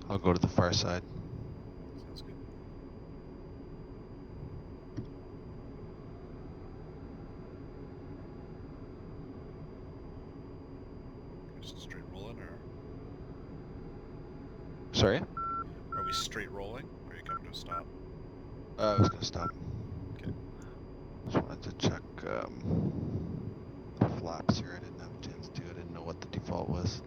I'll go to the far side. Sounds good. Just straight rolling, or Sorry? are we straight rolling? Or are you coming to a stop? I was gonna stop. Okay. Just wanted to check the flaps here. I didn't have a chance to. I didn't know what the default was.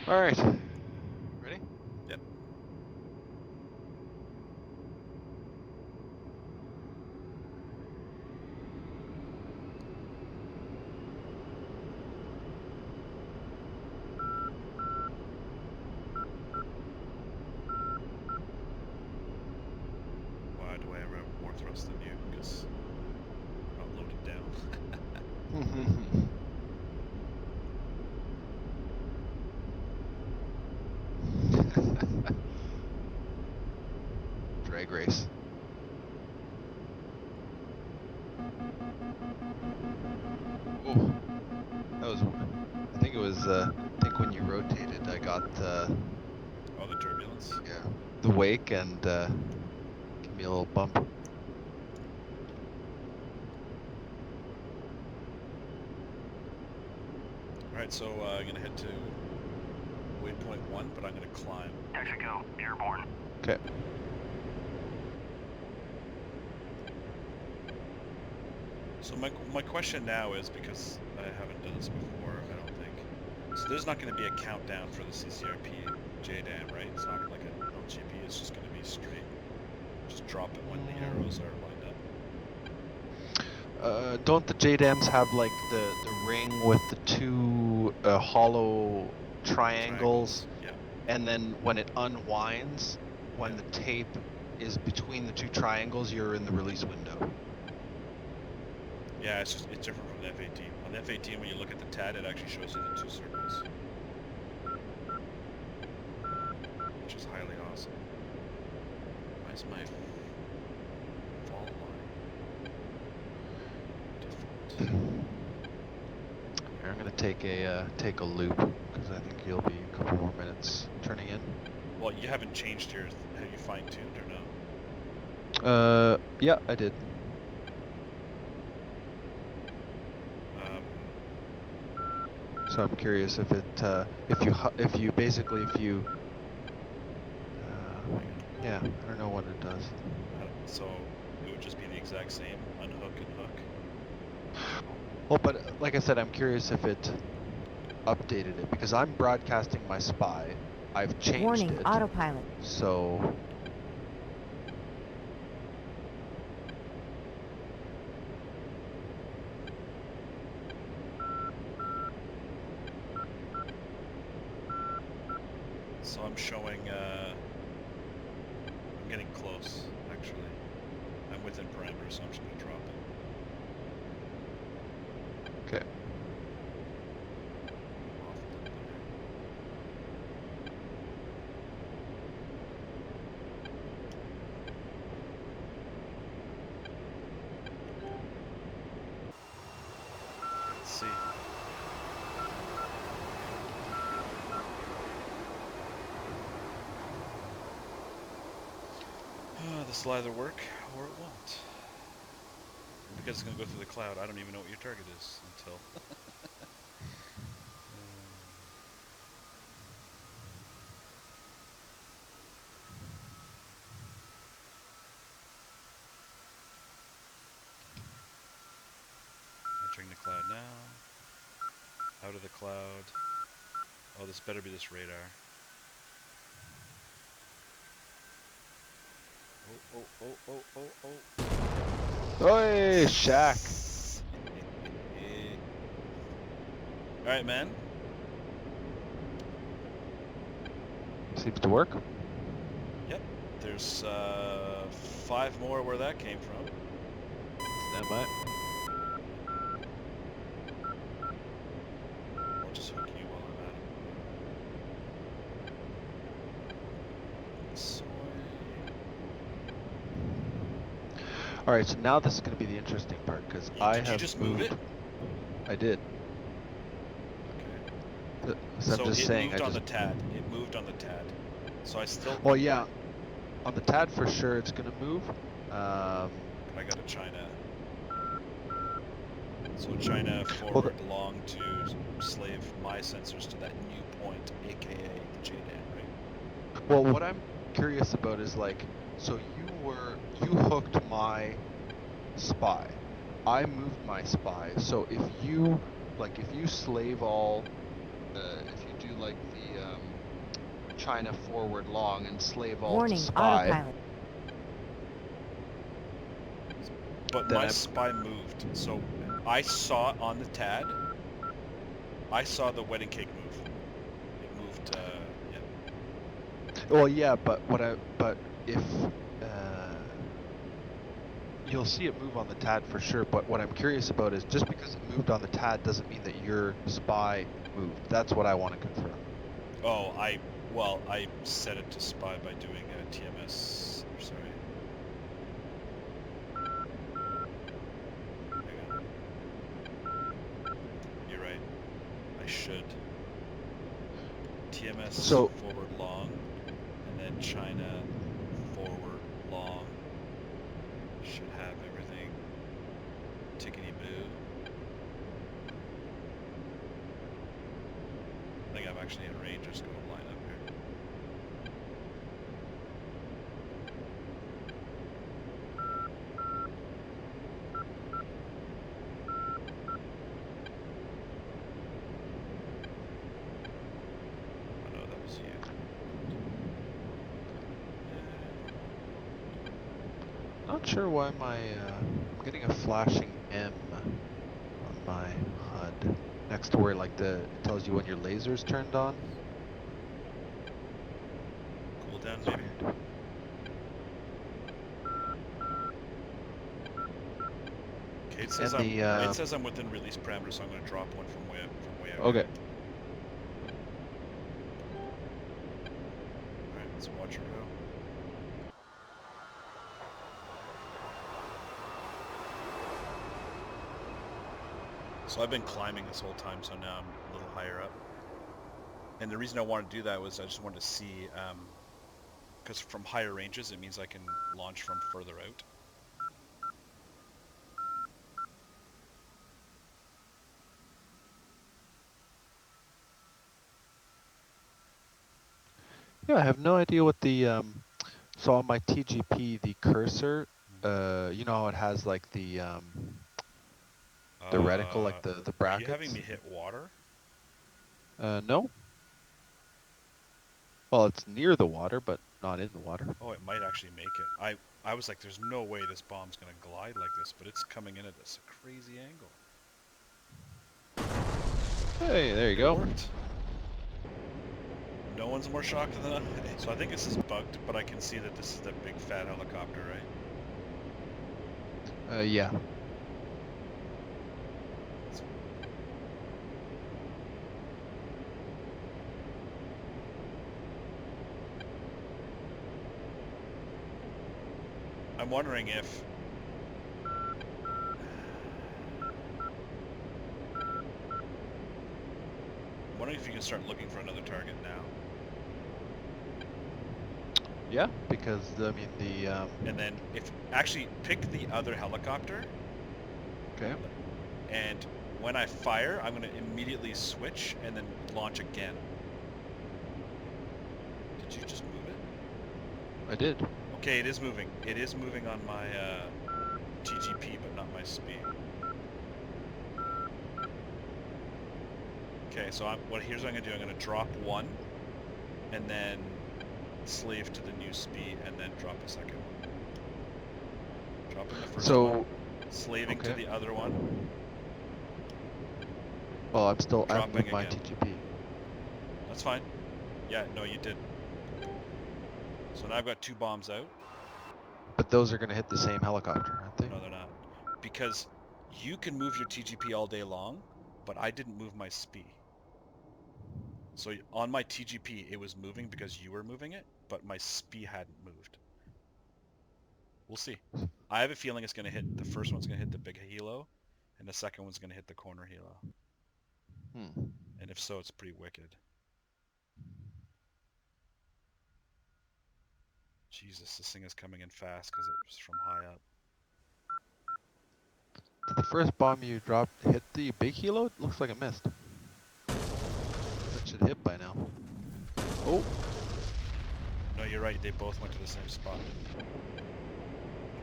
All right. Ready? Yep. Why do I ever have more thrust than you? Because I'm not loaded down. Drag race. Oh, that was. I think it was. I think when you rotated, I got. Oh, the turbulence? Yeah. The wake and give me a little bump. Alright, so I'm going to head to waypoint 1, but I'm going to climb. Texaco, airborne. Okay. So my question now is, because I haven't done this before, I don't think. So there's not going to be a countdown for the CCRP JDAM, right? It's not like a LGP, it's just going to be straight. Just drop it when the arrows are lined up. Don't the JDAMs have like the ring with the two hollow triangles? Yeah. And then when it unwinds, when the tape is between the two triangles, you're in the release window. Yeah, it's different from the F-18. On the F-18, when you look at the TAD, it actually shows you the two circles. Which is highly awesome. Why is my fall line default? Here, I'm gonna take a loop because I think you'll be a couple more minutes turning in. Well, you haven't changed yours. Have you fine-tuned or no? Yeah, I did. So I'm curious if it, if you basically, yeah, I don't know what it does. So it would just be the exact same, unhook and hook. Well, but like I said, I'm curious if it updated it because I'm broadcasting my spy. I've changed Warning, it. autopilot. So. So I'm showing, I'm getting close, actually. I'm within parameters, so I'm just going to drop it. Okay. Let's see. This will either work or it won't. Because it's going to go through the cloud. I don't even know what your target is until. Entering the cloud now. Out of the cloud. Oh, this better be this radar. Oh. Oi, Shaq. Alright, man. Seems to work. Yep. There's 5 more where that came from. Stand by. I'll just hook you while I'm at it. Soy. All right, so now this is going to be the interesting part because I have Did you just move it? I did. Okay. So I'm So just it saying. moved on the TAD. It moved on the TAD. So I still. Well, yeah, on the TAD for sure it's gonna move. I got a China. So China Well, forward long to slave my sensors to that new point, aka the JDAM, right? well, what I'm curious about is like, so you hooked my spy. I moved my spy. So if you slave all, if you do like the China forward long and slave all Warning, to spy, autopilot. But Then my I'm- spy moved. So I saw on the TAD. I saw the wedding cake move. It moved. Yeah. well, yeah, but if you'll see it move on the TAD for sure, but what I'm curious about is just because it moved on the TAD doesn't mean that your spy moved. That's what I want to confirm. Oh, I set it to spy by doing a TMS. Sorry. Hang on. You're right. I should. TMS So- forward long, and then China forward long. Should have everything tickety-boo. I think I'm actually in range. Just go line up here. Oh no, that was you. Not sure why I'm getting a flashing M on my HUD next to where like it tells you when your laser's turned on. Cool down, It's maybe. weird. Okay, it says And it says I'm within release parameters, so I'm going to drop one from way out. Okay. All right, let's watch her go. So I've been climbing this whole time, so now I'm a little higher up. And the reason I wanted to do that was I just wanted to see, because from higher ranges it means I can launch from further out. Yeah, I have no idea what the so on my TGP the cursor, you know how it has like the reticle, like the Are brackets. you having me hit water? No. Well, it's near the water, but not in the water. Oh, it might actually make it. I was like, there's no way this bomb's going to glide like this, but it's coming in at this crazy angle. Hey, there you It go. worked. No one's more shocked than I. So I think this is bugged, but I can see that this is the big fat helicopter, right? Yeah. I'm wondering if... I'm wondering if you can start looking for another target now. Yeah, because I mean the And then if... Actually, pick the other helicopter. okay. And when I fire, I'm going to immediately switch and then launch again. Did you just move it? I did. Okay, it is moving. It is moving on my TGP, but not my speed. Okay, so here's what I'm gonna do. I'm gonna drop one, and then slave to the new speed, and then drop a second one. Dropping the first one, slaving to okay. the other one. Well, I'm Dropping with my again. TGP. That's fine. Yeah, no, you did. So now I've got 2 bombs out. But those are going to hit the same helicopter, aren't they? No, they're not. Because you can move your TGP all day long, but I didn't move my SPI. So on my TGP, it was moving because you were moving it, but my SPI hadn't moved. We'll see. I have a feeling it's going to hit, the first one's going to hit the big helo, and the second one's going to hit the corner helo. And if so, it's pretty wicked. Jesus, this thing is coming in fast because it was from high up. Did the first bomb you dropped hit the big helo? It looks like it missed. That should hit by now. Oh, No, you're right. They both went to the same spot.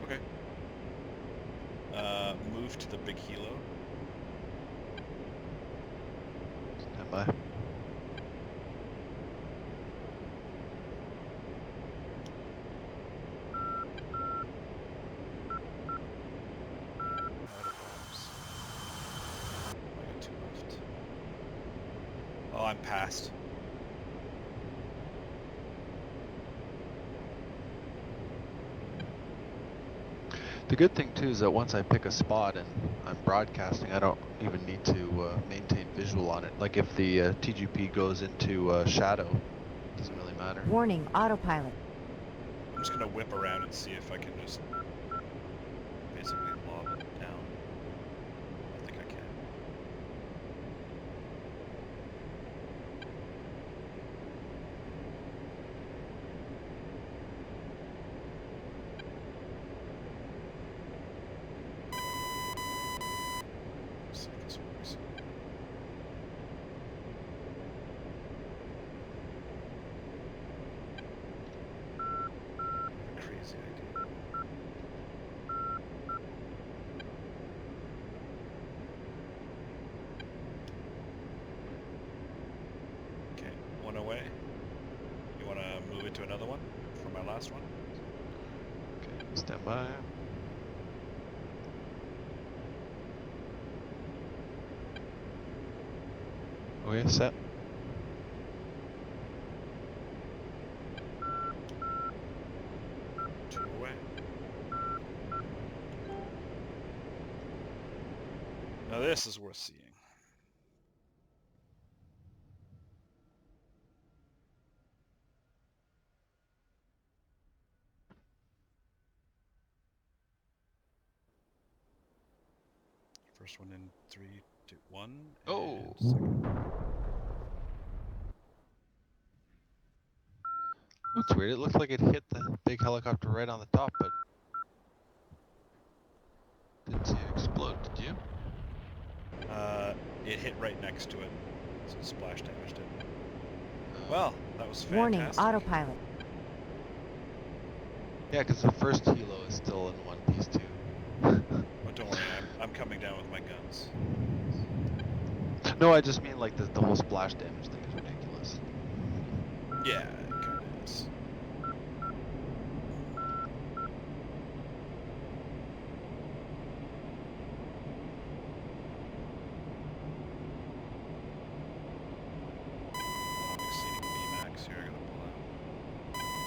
Okay. Move to the big helo. stand by. Out of bombs. I got 2 left. Oh, I'm past. The good thing too is that once I pick a spot and I'm broadcasting, I don't even need to maintain visual on it. Like if the TGP goes into shadow, it doesn't really matter. Warning, autopilot. I'm just gonna whip around and see if I can just basically lob it down. I think I can. Let's see if this works. A crazy idea. Okay, one away. You want to move it to another one for my last one? Okay, stand by. Okay, set. Two away. Now this is worth seeing. First one in 3, 2, 1. Oh. And second. That's weird. It looked like it hit the big helicopter right on the top, but didn't see it explode. Did you? It hit right next to it, so it splash damaged it. Well, that was fantastic. Warning, autopilot. Yeah, because the first helo is still in one piece too. But don't worry, I'm coming down with my guns. No, I just mean like the whole splash damage thing is ridiculous. Yeah, it kind of is. I'm exceeding VMAX here, I gotta pull out.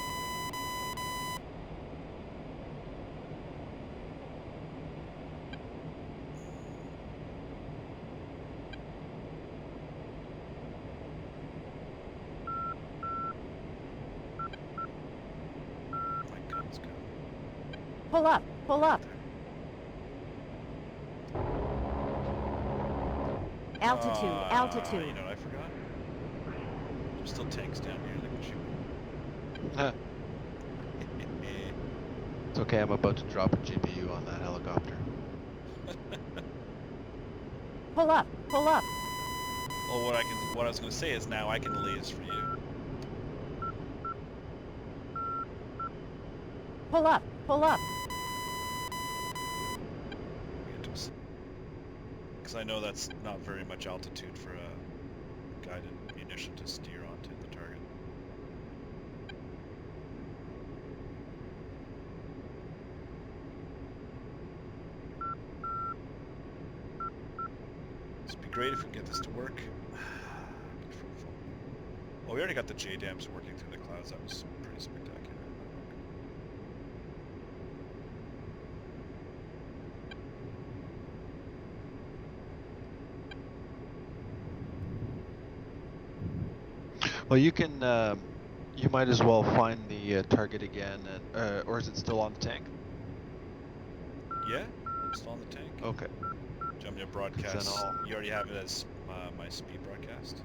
My guns go. Pull up, pull up. Altitude, altitude. You know what I forgot? There's still tanks down here that can shoot Huh. me. It's okay, I'm about to drop a GBU on that helicopter. Pull up, pull up. Well, what I was gonna say is now I can lase for you. Pull up, pull up. Because I know that's not very much altitude for a guided munition to steer onto the target. This would be great if we can get this to work. Well, we already got the JDAMs working through the clouds. That was pretty spectacular. Well, you can, you might as well find the target again, and, or is it still on the tank? Yeah, I'm still on the tank. Okay. Do you want me to broadcast? I'll- You already have it as my speed broadcast.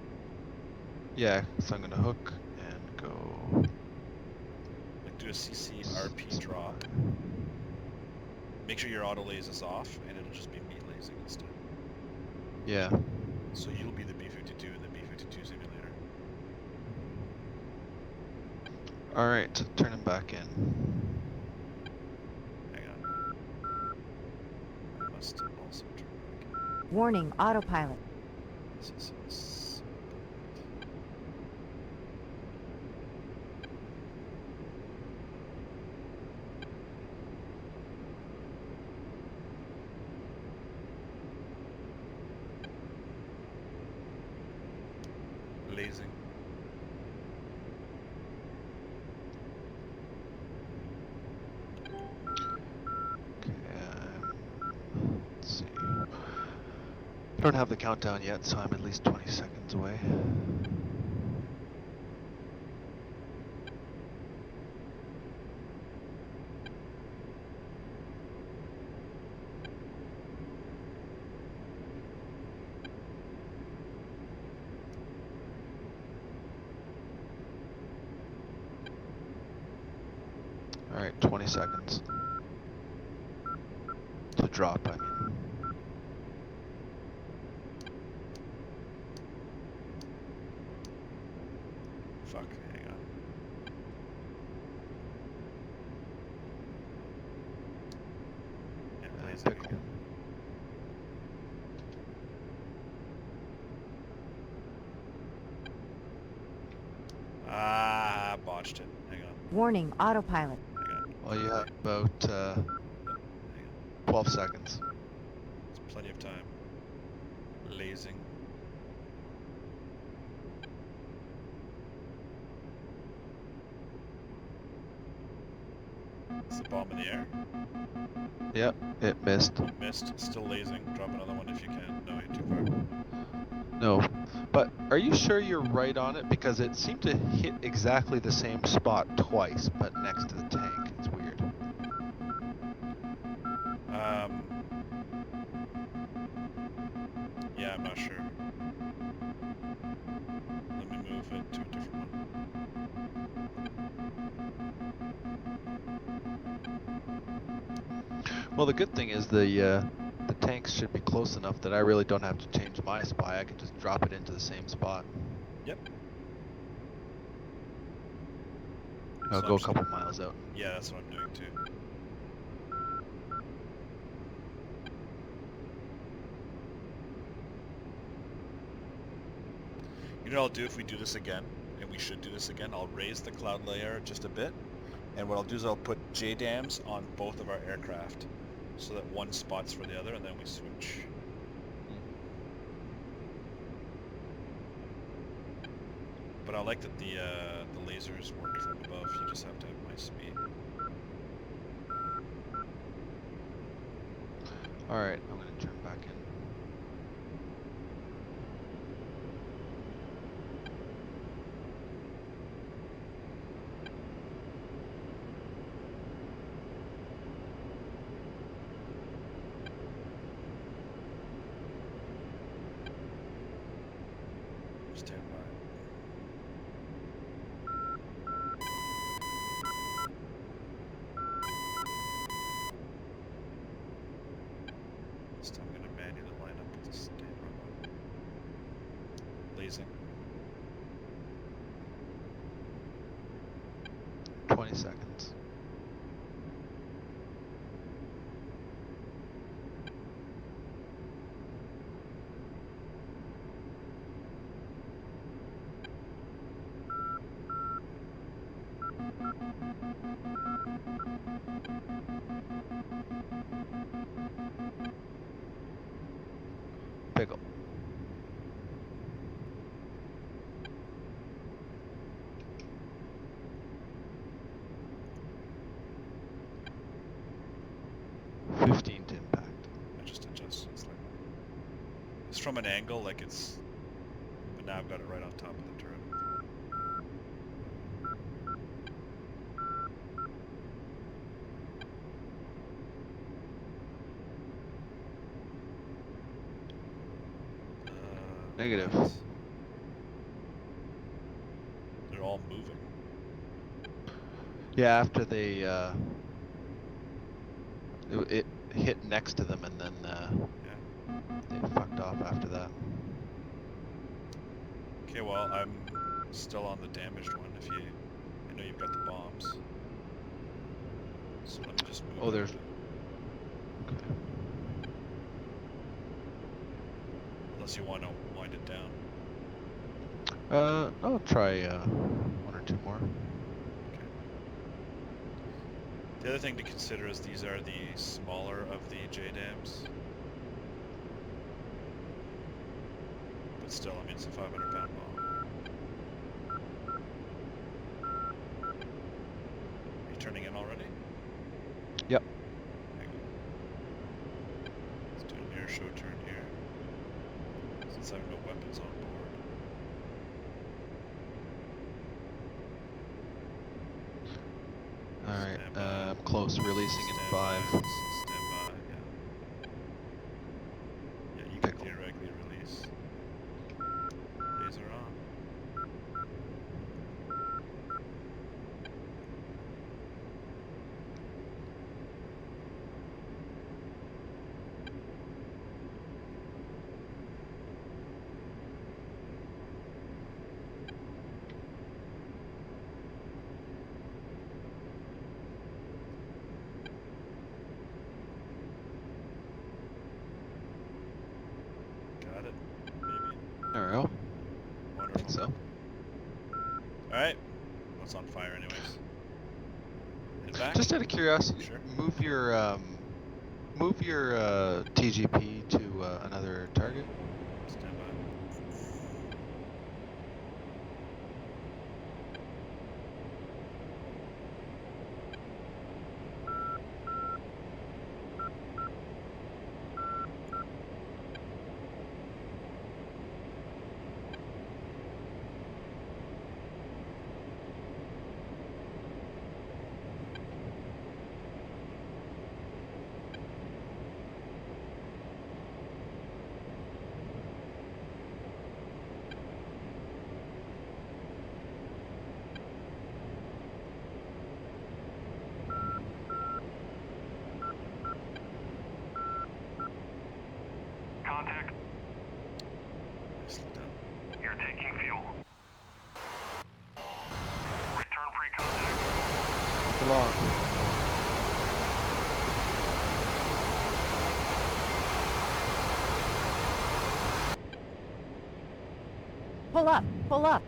Yeah, so I'm gonna hook and go. Like do a CCRP drop. Make sure your auto lase is off, and it'll just be me lasing instead. Yeah. So you'll be the B-52 in the B-52 simulator. All right, turn him back in. Hang on. I must also turn back. Warning, autopilot. CCS. Lasing. Okay, let's see. I don't have the countdown yet, so I'm at least 20 seconds away. All right, 20 seconds. To drop, I mean. Fuck, hang on. Yeah, lasing Pickle. again. Ah, botched it. Hang on. Warning, autopilot. Hang on. Well, you have about Hang on. 12 seconds. There's plenty of time. Lasing. Is the bomb in the air? Yep, it missed. Missed. Still lasing. Drop another one if you can. No, you're too far. No, but are you sure you're right on it? Because it seemed to hit exactly the same spot twice, but next to the tank. It's weird. Yeah, I'm not sure. Let me move it to a different one. Well, the good thing is the tanks should be close enough that I really don't have to change my spy. I can just drop it into the same spot. Yep. I'll So go I'm a just- couple miles out. Yeah, that's what I'm doing too. You know what I'll do if we do this again, and we should do this again, I'll raise the cloud layer just a bit, and what I'll do is I'll put JDAMs on both of our aircraft, so that one spot's for the other, and then we switch. But I like that the lasers work from above, you just have to have my speed. Alright, I'm going to turn back in. Stand by. This time I'm going to manually line up with the state robot. Lasing. 20 seconds. Pickle. I 15 to impact. just adjust it slightly. It's from an angle, like it's... But now I've got it right on top of the turret. Negative. But they're all moving. Yeah, after they it hit next to them and then Yeah. they fucked off after that. Okay, well, I'm still on the damaged one. If you, I know you've got the bombs. So let me just move. Oh, there's. out. Okay. Unless you want to wind it down. I'll try one or two more. Okay. The other thing to consider is these are the smaller of the JDAMs. But still, I mean, it's a 500-pound bomb. Are you turning in already? Yep. Hang on. Let's do an air show turn here. Since I have no weapons on board. Alright, Stand by. I'm close, releasing in Stand 5. by. Stand by, yeah. Yeah, you can Pickle. theoretically release. Laser on. Got it. Maybe. There we go. I Wonderful. think so. Alright. Well, it's on fire anyways. Head back? Just out of curiosity, Sure. move your TGP to another target. Stand by. Contact. Nicely done. You're taking fuel. Return pre-contact. Come on. Pull up, pull up.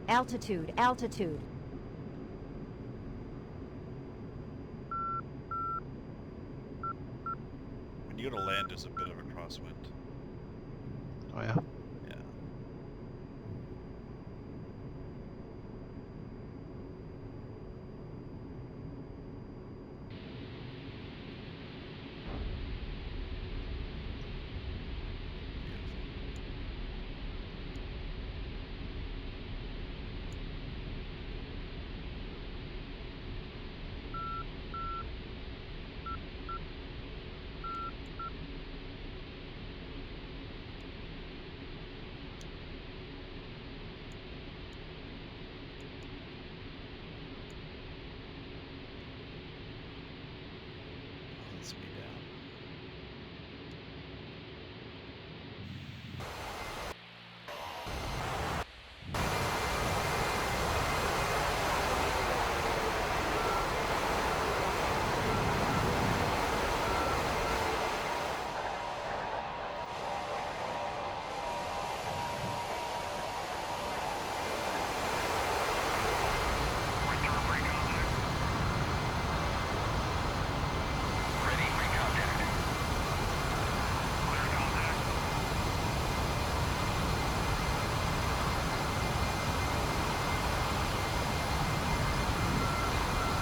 Altitude, altitude. When you go to land, there's a bit of a crosswind. Oh yeah. Yeah.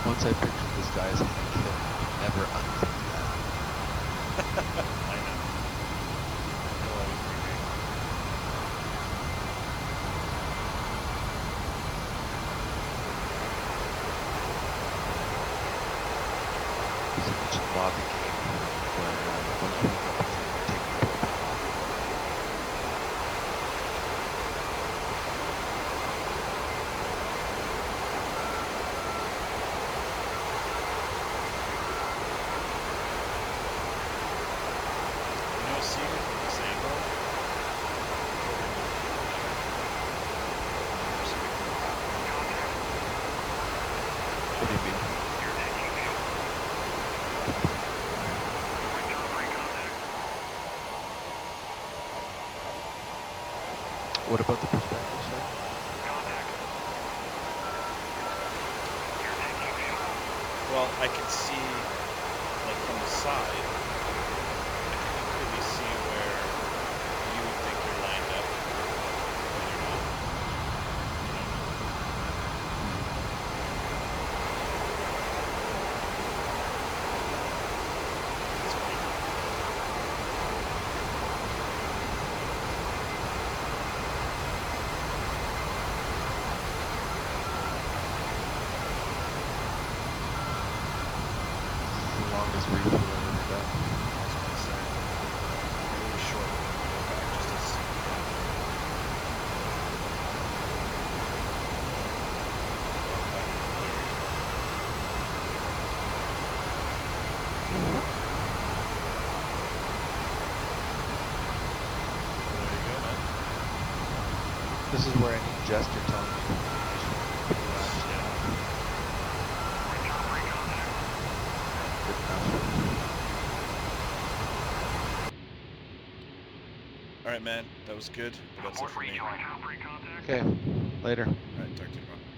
Once I pictured this guy as Hank Hill, never unthinked that. I know. He'll always be great. So much lobby game where when you wake up and take the doorbell off. You know, seeing it from this angle. What do you mean? You're taking fuel. Return free contact. What about the perspective, sir? Contact. You're taking fuel. Well, I can see, like from the side, I can completely see where you would think you're lined up, but you're not. You know what I mean? It's pretty cool. This is the longest refuel I've ever done. I was gonna say, really short when we go back, just to see. There you go, man. This is where I need Jester telling me. Yeah. Return free contact. Good enough. All right, man. That was good. But that's it Report for me. rejoin. Return free contact. Okay, later. All right, talk to you tomorrow.